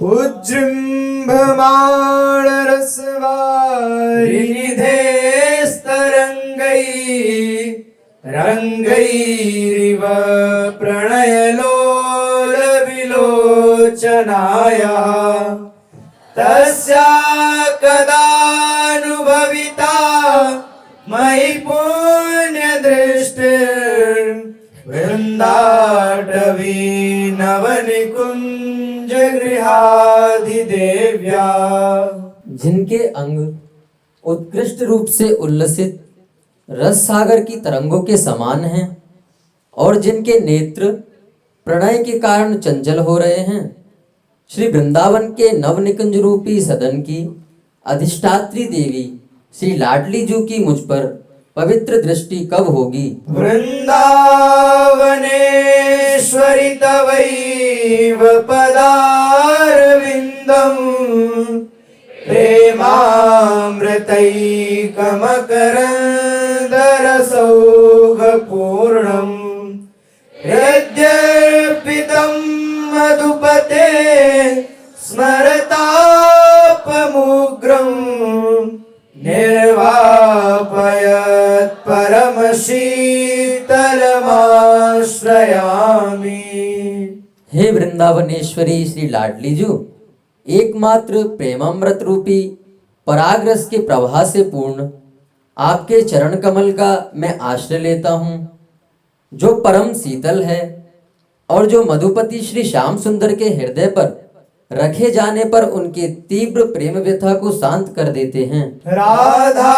उज्जृम्भमाण रसवारिनिधेस्तरङ्गै रङ्गैरिव प्रणयलोलविलोचनायाः तस्या कदानुभविता मयि पुण्यदृष्टिर्वृन्दाटवी नवनिकुञ्ज गृहाधिदेव्या। जिनके अंग उत्कृष्ट रूप से उल्लसित रस सागर की तरंगों के समान हैं और जिनके नेत्र प्रणय के कारण चंचल हो रहे हैं, श्री वृंदावन के नवनिकुंज रूपी सदन की अधिष्ठात्री देवी श्री लाडली जू की मुझ पर पवित्र दृष्टि कब होगी? वृंदावनेश्वरि तवैव पदारविन्दम् प्रेमामृतैकमकरन्दरसौघपूर्णम् यद्यर्पितं मधुपते स्मरतापमुग्रं निर्वापयत् परमशीतलमाश्रयामि। हे वृंदावनेश्वरी श्री लाडली जू, एकमात्र प्रेमामृत रूपी परागरस के प्रवाह से पूर्ण आपके चरण कमल का मैं आश्रय लेता हूँ, जो परम शीतल है और जो मधुपति श्री श्याम सुंदर के हृदय पर रखे जाने पर उनके तीव्र प्रेम व्यथा को शांत कर देते हैं। राधा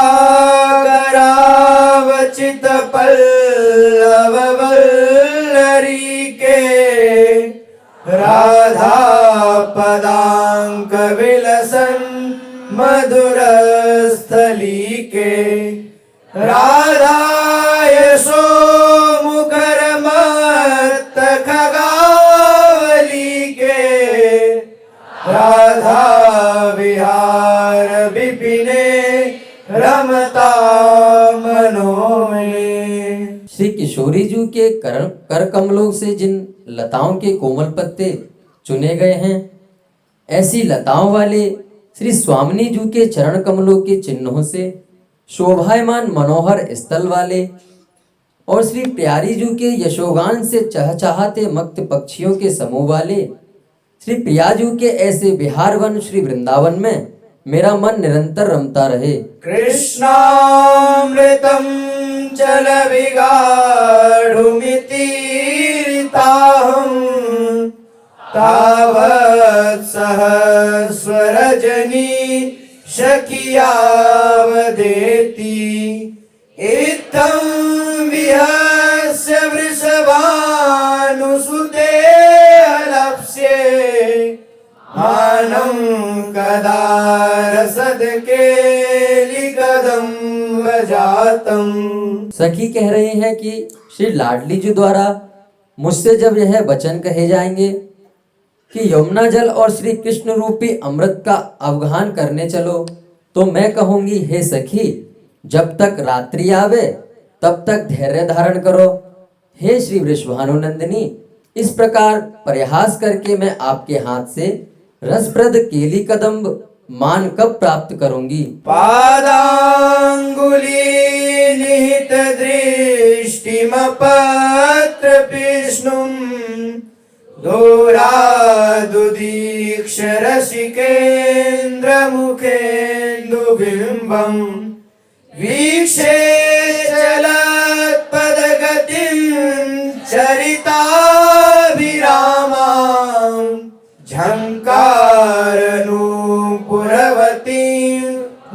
करावचित पल्लव वल्लरी के राधा पदांक विलसन मधुर स्थली के राधा यशो मुखर मत खगावली के राधा विहार विपिने रमता मनो में। श्री किशोरी जू के कर कमलों से जिन लताओं के कोमल पत्ते चुने गए हैं, ऐसी लताओं वाले श्री स्वामिनी जू के चरण कमलों के चिन्हों से शोभायमान मनोहर स्थल वाले और श्री प्यारी जू के यशोगान से चहचहाते मक्त पक्षियों के समूह वाले श्री प्रियाजू के ऐसे विहार वन श्री वृंदावन में मेरा मन निरंतर रमता रहे। कृष्णामृतं जल विगाढुमितीरिताहं तावत् सहस्ररजनी शकियावदेति इत्थं विहस्य वृषभानुसुते अलप्स्ये मानं कदा रसदकेलिकदम्ब जातम्। सखी कह रही हैं कि श्री लाडली जी द्वारा मुझसे जब यह वचन कहे जाएंगे कि यमुना जल और श्री कृष्ण रूपी अमृत का अवगाहन करने चलो, तो मैं कहूंगी, हे सखी, जब तक रात्रि आवे तब तक धैर्य धारण करो। हे श्री वृषभानुनंदिनी, इस प्रकार प्रयास करके मैं आपके हाथ से रसप्रद केली कदम्ब मान कब प्राप्त करूंगी? पादांगुली निहित दृष्टिमपत्र विष्णुं दोरादुदीक्ष रसिकेन्द्र मुखेन्दुबिम्बं वीक्षे चलत्पदगतिं चरिताभिरामां झंकारनूपुरवतीं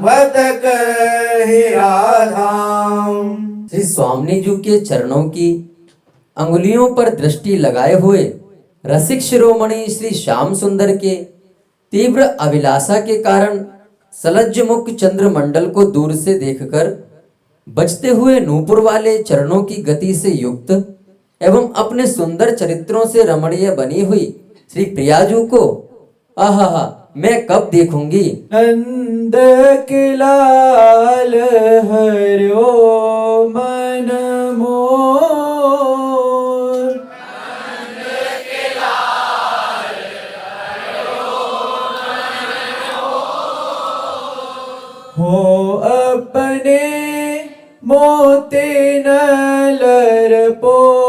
वतकहि राधां। श्री स्वामिनी जी के चरणों की अंगुलियों पर दृष्टि लगाए हुए रसिक शिरोमणि श्री श्याम सुंदर के तीव्र अभिलाषा के कारण सलज्ज मुख चंद्रमंडल को दूर से देखकर बजते हुए नूपुर वाले चरणों की गति से युक्त एवं अपने सुंदर चरित्रों से रमणीय बनी हुई श्री प्रियाजू को आहा मैं कब देखूंगी? नंद के लाल हरियो मन मोर, नंद के लाल हरियो हो अपने मोते न लरपोवत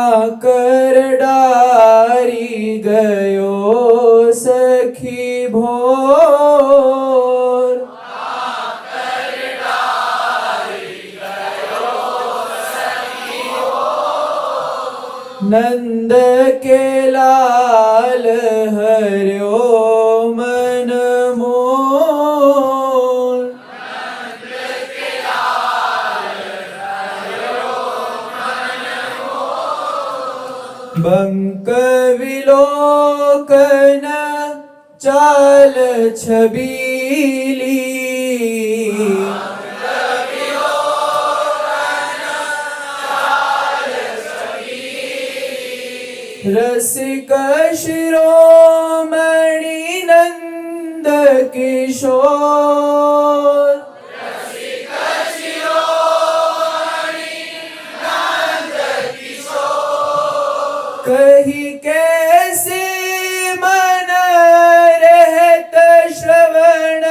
काकर डारी गयो सखी भोर नंद के लाल हर्यो मन मोर बंक विलोकन चाल छबीली रसिक शिरोमणि नंद किशोर कही कैसे मन रहत श्रवण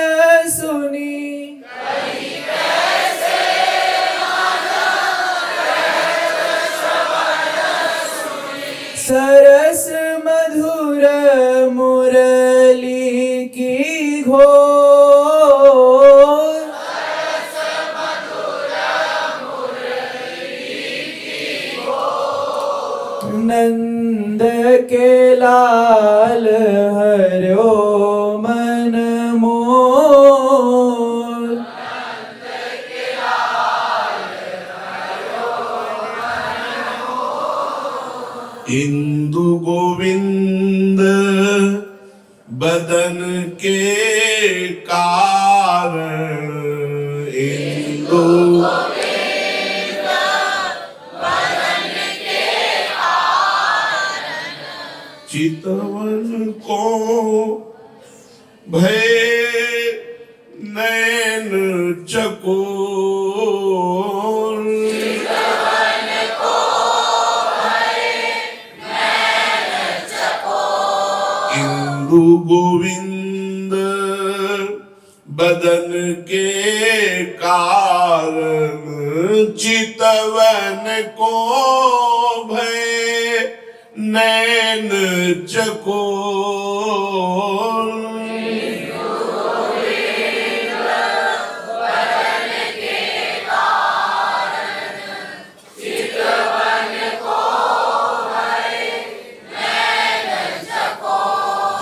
सुनी सरस मधुर मुरली की घोर नंद के लाल हर्यो मन मोर इंदु गोविंद बदन के कारण इंदु चितवन को भय नैन चकोर इंदु गोविंद बदन के कारण चितवन को भय नैन चकोर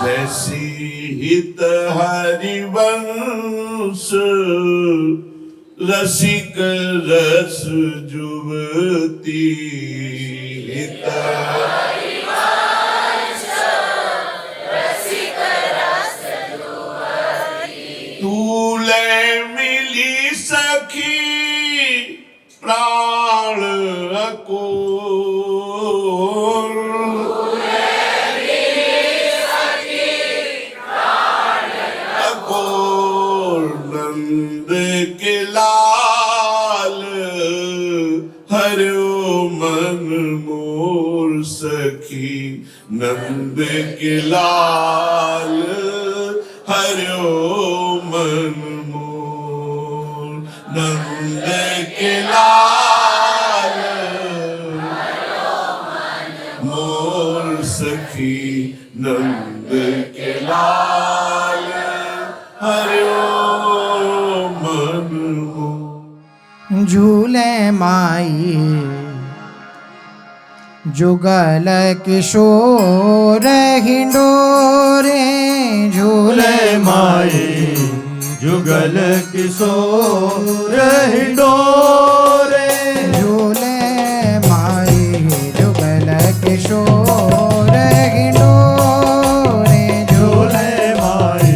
जैसी हित हरिवंश रसिक रस जुवती हित तूले मिली सखी प्राण अकोर नंद के लाल हर्यो मन मोर सखी नंद के लाल हर्यो मन मोर नंद के लाल मोर सखी नंद के लाल हर्यो मन मोर झूले माई जुगल किशोर हिंडोरे झूले माई जुगल किशोर हिंडोरे झूले माई जुगल किशोर हिंडोरे झूले माई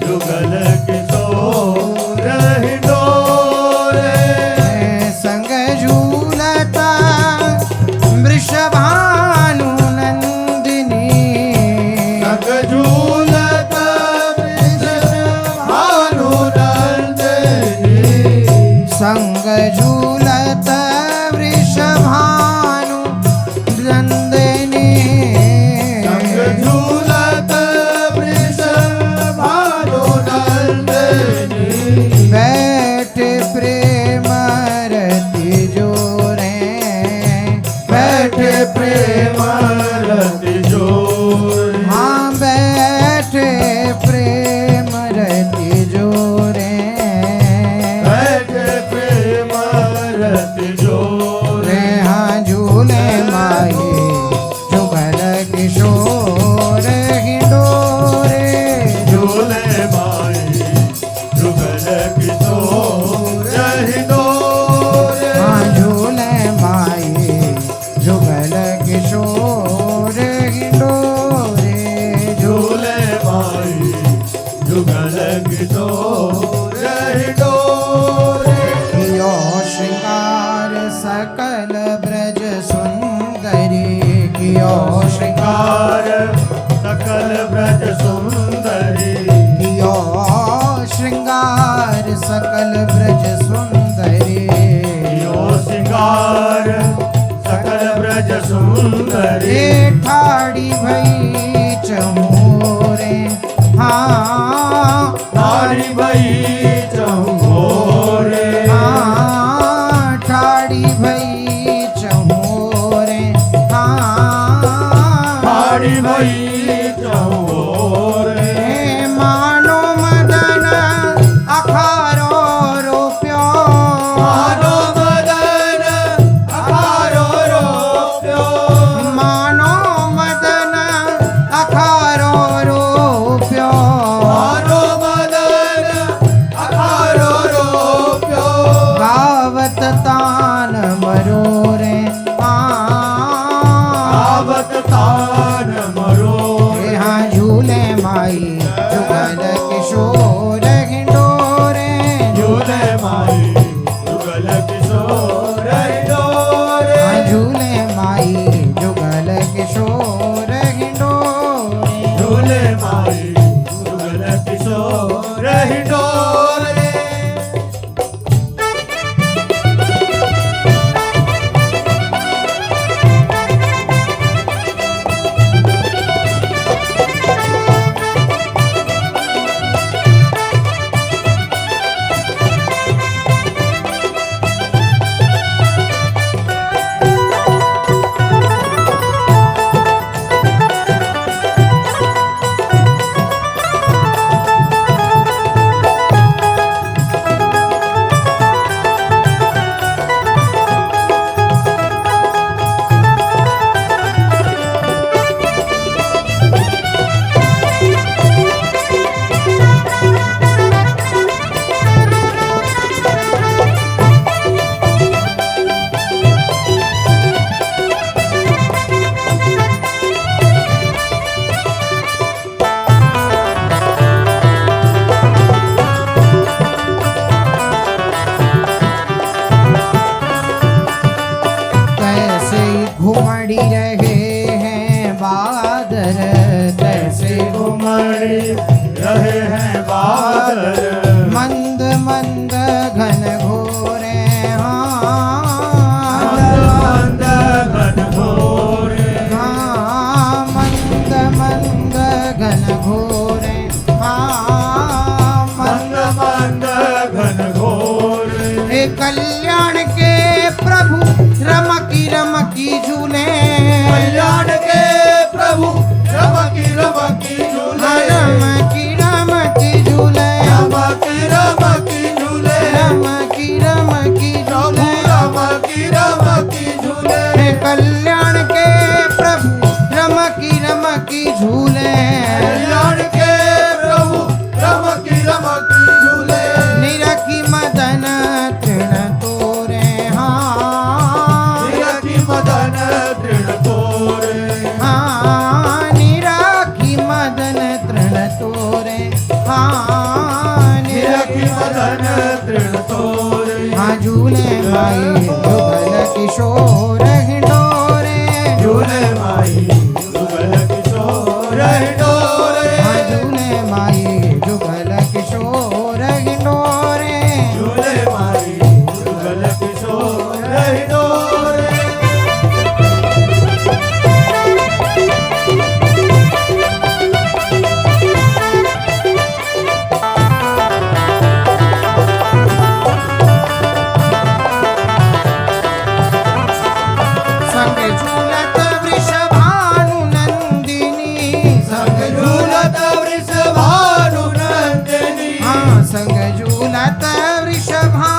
जुगल किशोर हिंडोरे संग झूलता वृषभानु नंदिनी संग झूलत भानु नंदिनी संग झूलत वृषभानु भानु नंदिनी संग झूलत वृष भानु नंदिनी बैठ प्रेम रति जोरे बैठ प्रेम रति जोर हाँ बैठ प्रेम रति जोरे बैठ प्रेम रति जोर रे हाँ झूले माही जुगल किशोर हिंडोरे झूले माई जुगल किशोर हिंडोर हाँ झूले माही जुगल किशोर हिंडोरे झूले माई जुगल किशोर हिंडोर कियो श्रृंगार सकल ब्रज सुंदरी कियो श्रृंगार सकल ब्रज सुंदरी कियो श्रृंगार सकल ब्रज सुंदरी यो सिंगार सकल ब्रज सुंदरी ए ठाड़ी भई चमोरे हाँ तारी भई चंगोरे हाँ ठाड़ी भई चमोरे हाँ तारी भई चंगोरे हे मानो मदन अखारो रोप्यो मानो मदन अखारो रोप्यो मानो मदन अखारो रोप्यो मानो मदन अखारो रोप्यो गावत तान मरोरे आवत तान मरो हाँ झूले माई जुगल किशोर हिंडोरे झूले माई जुगल किशोर हिंडोरे हाँ झूले माई जुगल किशोर हिंडोरे झूले माई जुगल किशोर हिंडोरे कैसे घुमड़ी रहे हैं बादर कैसे घुमड़ी रहे हैं बादल मंद मंद घन घोरे मंद घन घोरे हाँ मंद मंद घन घोरे हाँ मंद मंद घन घोरे हे कल्याण के प्रभु रमकी रमकी झूले कल्याण के प्रभु रमकी रमकी झूले रमकी रमकी झूले रमकी रमकी झूले रमकी रमकी झूले रमकी रमकी झूले हे कल्याण के प्रभु रमकी रमकी झूले कल्याण के प्रभु रमकी रमकी झूले निरखी मदन तृण तोरे हाँ निरखी मदन झूलत वृषभा